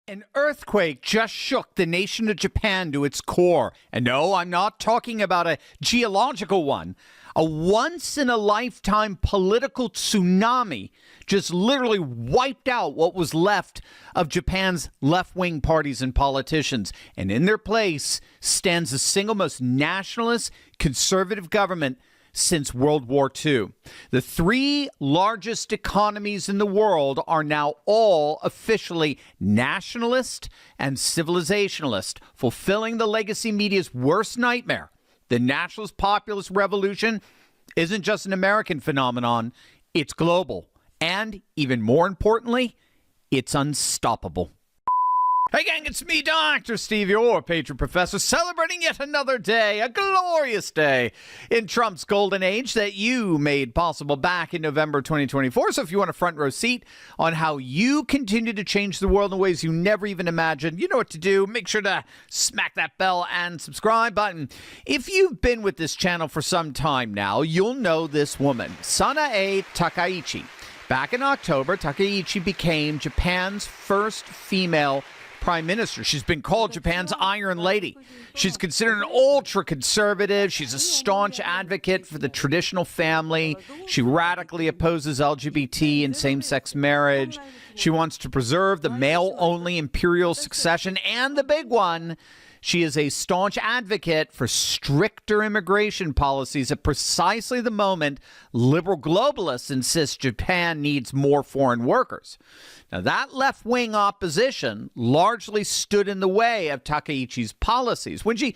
An earthquake just shook the nation of Japan to its core. And no, I'm not talking about a geological one. A once-in-a-lifetime political tsunami just literally wiped out what was left of Japan's left-wing parties and politicians. And in their place stands the single most nationalist, conservative government since World War II. The three largest economies in the world are now all officially nationalist and civilizationalist, fulfilling the legacy media's worst nightmare. The nationalist populist revolution isn't just an American phenomenon, it's global. And even more importantly, it's unstoppable. Hey gang, it's me, Dr. Steve, your Patriot Professor, celebrating yet another day, a glorious day in Trump's golden age that you made possible back in November 2024. So if you want a front row seat on how you continue to change the world in ways you never even imagined, you know what to do. Make sure to smack that bell and subscribe button. If you've been with this channel for some time now, you'll know this woman, Sanae Takaichi. Back in October, Takaichi became Japan's first female prime minister. She's been called Japan's Iron Lady. She's considered an ultra-conservative. She's a staunch advocate for the traditional family. She radically opposes LGBT and same-sex marriage. She wants to preserve the male-only imperial succession. And the big one, she is a staunch advocate for stricter immigration policies at precisely the moment liberal globalists insist Japan needs more foreign workers. Now, that left-wing opposition largely stood in the way of Takaichi's policies. When she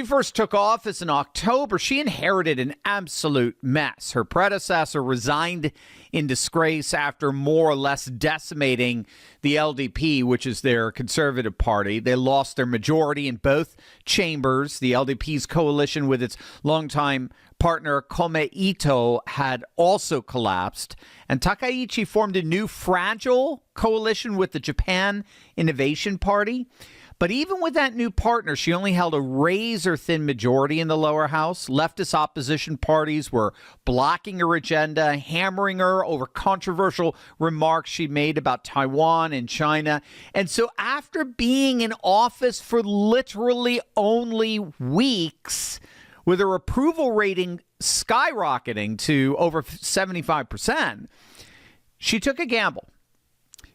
first took office in October, she inherited an absolute mess. Her predecessor resigned in disgrace after more or less decimating the LDP, which is their conservative party. They lost their majority in both chambers. The LDP's coalition with its longtime partner Komeito had also collapsed, and Takaichi formed a new fragile coalition with the Japan Innovation Party. But even with that new partner, she only held a razor-thin majority in the lower house. Leftist opposition parties were blocking her agenda, hammering her over controversial remarks she made about Taiwan and China. And so after being in office for literally only weeks, with her approval rating skyrocketing to over 75%, she took a gamble.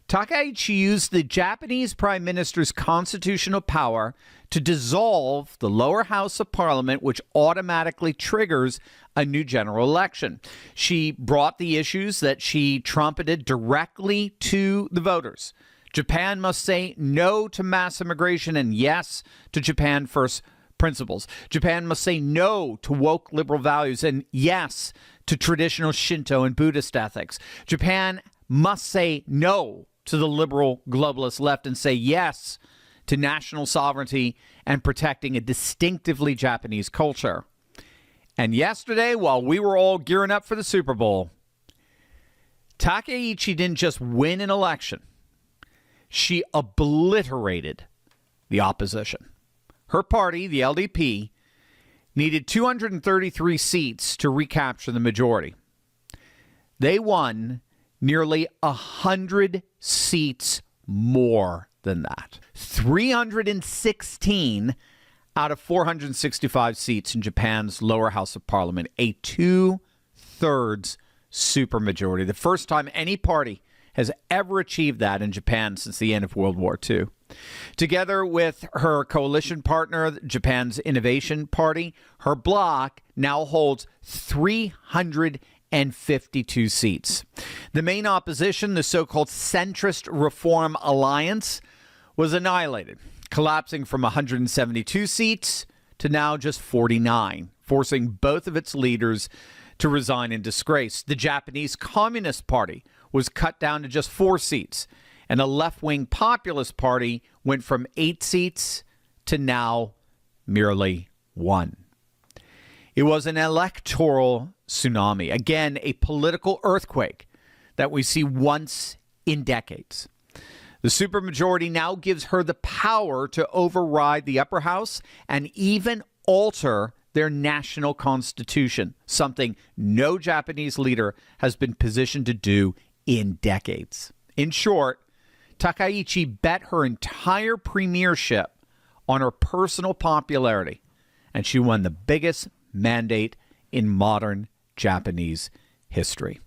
Takaichi used the Japanese prime minister's constitutional power to dissolve the lower house of parliament, which automatically triggers a new general election. She brought the issues that she trumpeted directly to the voters. Japan must say no to mass immigration and yes to Japan first principles. Japan must say no to woke liberal values and yes to traditional Shinto and Buddhist ethics. Japan must say no to the liberal globalist left and say yes to national sovereignty and protecting a distinctively Japanese culture. And yesterday, while we were all gearing up for the Super Bowl, Takaichi didn't just win an election. She obliterated the opposition. Her party, the LDP, needed 233 seats to recapture the majority. They won nearly 100 seats more than that. 316 out of 465 seats in Japan's lower house of parliament, a two-thirds supermajority. The first time any party has ever achieved that in Japan since the end of World War II. Together with her coalition partner, Japan's Innovation Party, her bloc now holds 352 seats. The main opposition, the so-called Centrist Reform Alliance, was annihilated, collapsing from 172 seats to now just 49, forcing both of its leaders to resign in disgrace. The Japanese Communist Party was cut down to just 4 seats, and a left-wing populist party went from 8 seats to now merely 1. It was an electoral tsunami. Again, a political earthquake that we see once in decades. The supermajority now gives her the power to override the upper house and even alter their national constitution, something no Japanese leader has been positioned to do in decades. In short, Takaichi bet her entire premiership on her personal popularity, and she won the biggest mandate in modern Japanese history.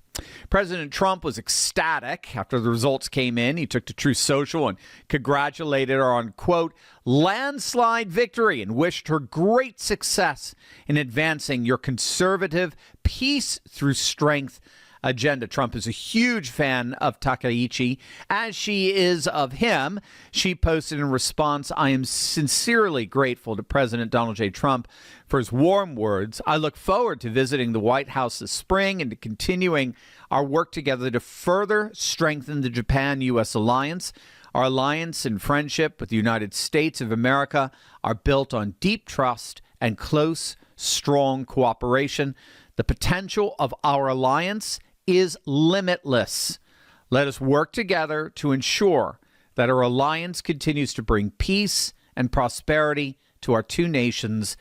President Trump was ecstatic after the results came in. He took to Truth Social and congratulated her on, quote, landslide victory and wished her great success in advancing your conservative peace through strength agenda. Trump is a huge fan of Takaichi, as she is of him. She posted in response, I am sincerely grateful to President Donald J. Trump for his warm words. I look forward to visiting the White House this spring and to continuing our work together to further strengthen the Japan-U.S. alliance. Our alliance and friendship with the United States of America are built on deep trust and close, strong cooperation. The potential of our alliance is limitless. Let us work together to ensure that our alliance continues to bring peace and prosperity to our two nations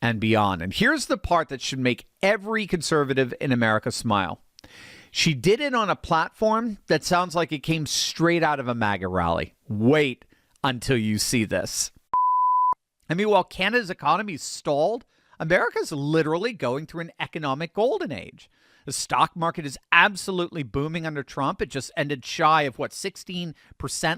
and beyond. And here's the part that should make every conservative in America smile. She did it on a platform that sounds like it came straight out of a MAGA rally. Wait until you see this. I mean, while Canada's economy stalled, America's literally going through an economic golden age. The stock market is absolutely booming under Trump. It just ended shy of, 16%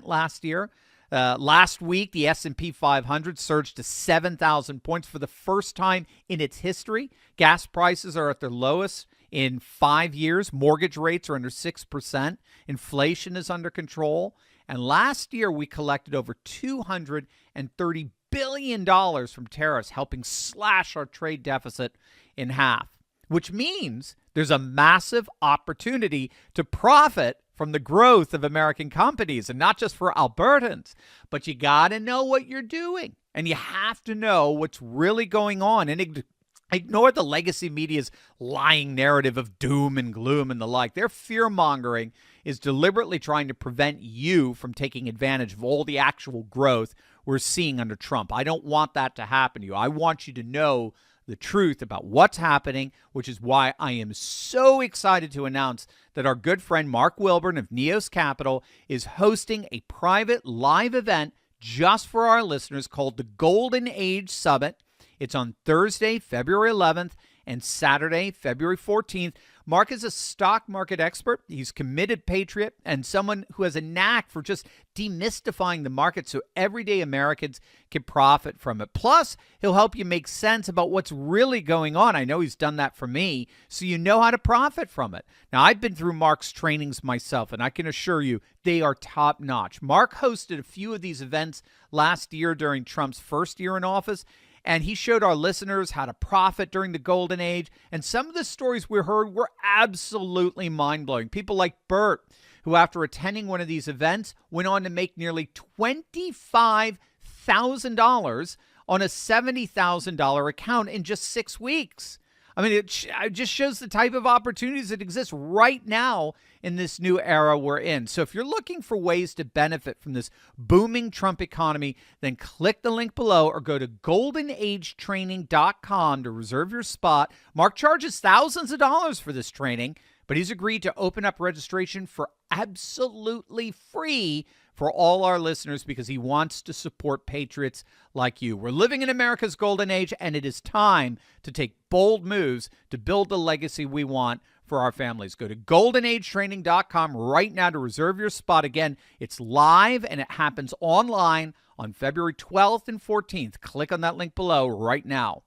last year. Last week, the S&P 500 surged to 7,000 points for the first time in its history. Gas prices are at their lowest in 5 years. Mortgage rates are under 6%. Inflation is under control. And last year, we collected over $230 billion from tariffs, helping slash our trade deficit in half, which means there's a massive opportunity to profit from the growth of American companies, and not just for Albertans, but you got to know what you're doing, and you have to know what's really going on, and ignore the legacy media's lying narrative of doom and gloom and the like. Their fear-mongering is deliberately trying to prevent you from taking advantage of all the actual growth we're seeing under Trump. I don't want that to happen to you. I want you to know the truth about what's happening, which is why I am so excited to announce that our good friend Mark Wilburn of Neos Capital is hosting a private live event just for our listeners called the Golden Age Summit. It's on Thursday, February 11th and Saturday, February 14th. Mark is a stock market expert. He's a committed patriot and someone who has a knack for just demystifying the market so everyday Americans can profit from it. Plus, he'll help you make sense about what's really going on. I know he's done that for me, so you know how to profit from it. Now, I've been through Mark's trainings myself, and I can assure you they are top-notch. Mark hosted a few of these events last year during Trump's first year in office, and he showed our listeners how to profit during the golden age. And some of the stories we heard were absolutely mind-blowing. People like Bert, who after attending one of these events, went on to make nearly $25,000 on a $70,000 account in just 6 weeks. I mean, it just shows the type of opportunities that exist right now in this new era we're in. So if you're looking for ways to benefit from this booming Trump economy, then click the link below or go to goldenagetraining.com to reserve your spot. Mark charges thousands of dollars for this training, but he's agreed to open up registration for absolutely free for all our listeners because he wants to support patriots like you. We're living in America's golden age, and it is time to take bold moves to build the legacy we want for our families. Go to goldenagetraining.com right now to reserve your spot. Again, it's live, and it happens online on February 12th and 14th. Click on that link below right now.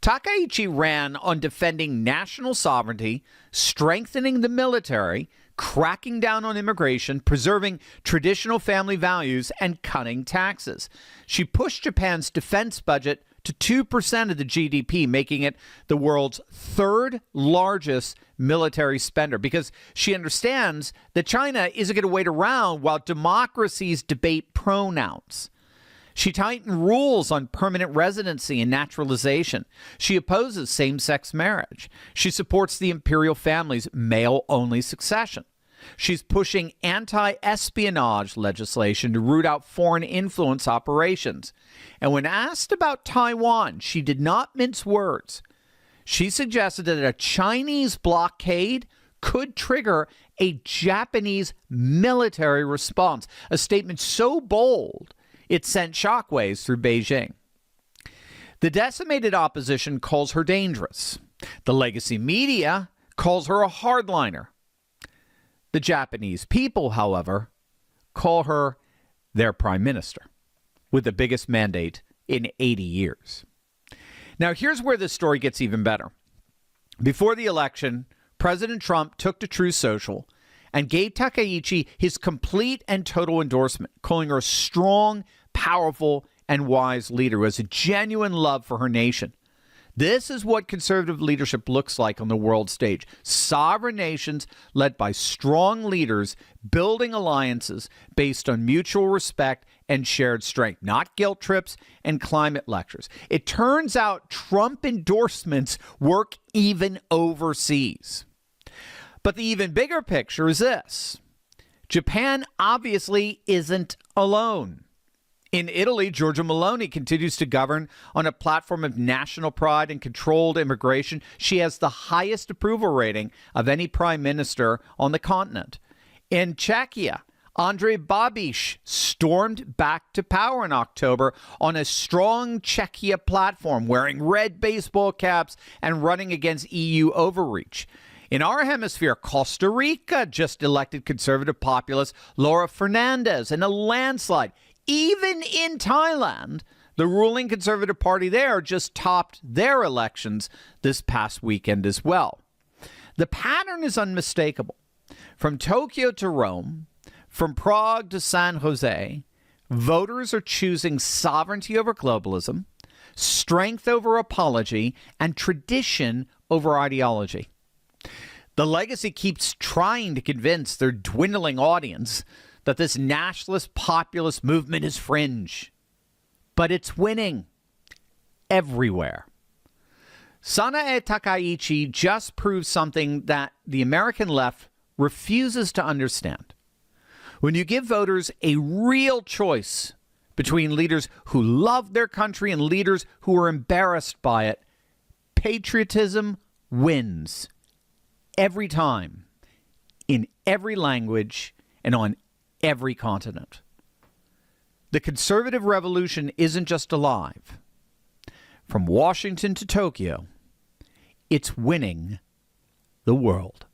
Takaichi ran on defending national sovereignty, strengthening the military, cracking down on immigration, preserving traditional family values, and cutting taxes. She pushed Japan's defense budget to 2% of the GDP, making it the world's third largest military spender, because she understands that China isn't going to wait around while democracies debate pronouns. She tightened rules on permanent residency and naturalization. She opposes same-sex marriage. She supports the imperial family's male-only succession. She's pushing anti-espionage legislation to root out foreign influence operations. And when asked about Taiwan, she did not mince words. She suggested that a Chinese blockade could trigger a Japanese military response, a statement so bold it sent shockwaves through Beijing. The decimated opposition calls her dangerous. The legacy media calls her a hardliner. The Japanese people, however, call her their prime minister, with the biggest mandate in 80 years. Now, here's where this story gets even better. Before the election, President Trump took to Truth Social and gave Takaichi his complete and total endorsement, calling her a strong, powerful, and wise leader who has a genuine love for her nation. This is what conservative leadership looks like on the world stage. Sovereign nations led by strong leaders building alliances based on mutual respect and shared strength, not guilt trips and climate lectures. It turns out Trump endorsements work even overseas. But the even bigger picture is this. Japan obviously isn't alone. In Italy, Giorgia Meloni continues to govern on a platform of national pride and controlled immigration. She has the highest approval rating of any prime minister on the continent. In Czechia, Andrej Babiš stormed back to power in October on a strong Czechia platform, wearing red baseball caps and running against EU overreach. In our hemisphere, Costa Rica just elected conservative populist Laura Fernandez in a landslide. Even in Thailand, the ruling Conservative Party there just topped their elections this past weekend as well. The pattern is unmistakable. From Tokyo to Rome, from Prague to San Jose, voters are choosing sovereignty over globalism, strength over apology, and tradition over ideology. The legacy keeps trying to convince their dwindling audience that this nationalist populist movement is fringe. But it's winning everywhere. Sanae Takaichi just proves something that the American left refuses to understand. When you give voters a real choice between leaders who love their country and leaders who are embarrassed by it, patriotism wins every time, in every language, and on every continent. The conservative revolution isn't just alive. From Washington to Tokyo, it's winning the world.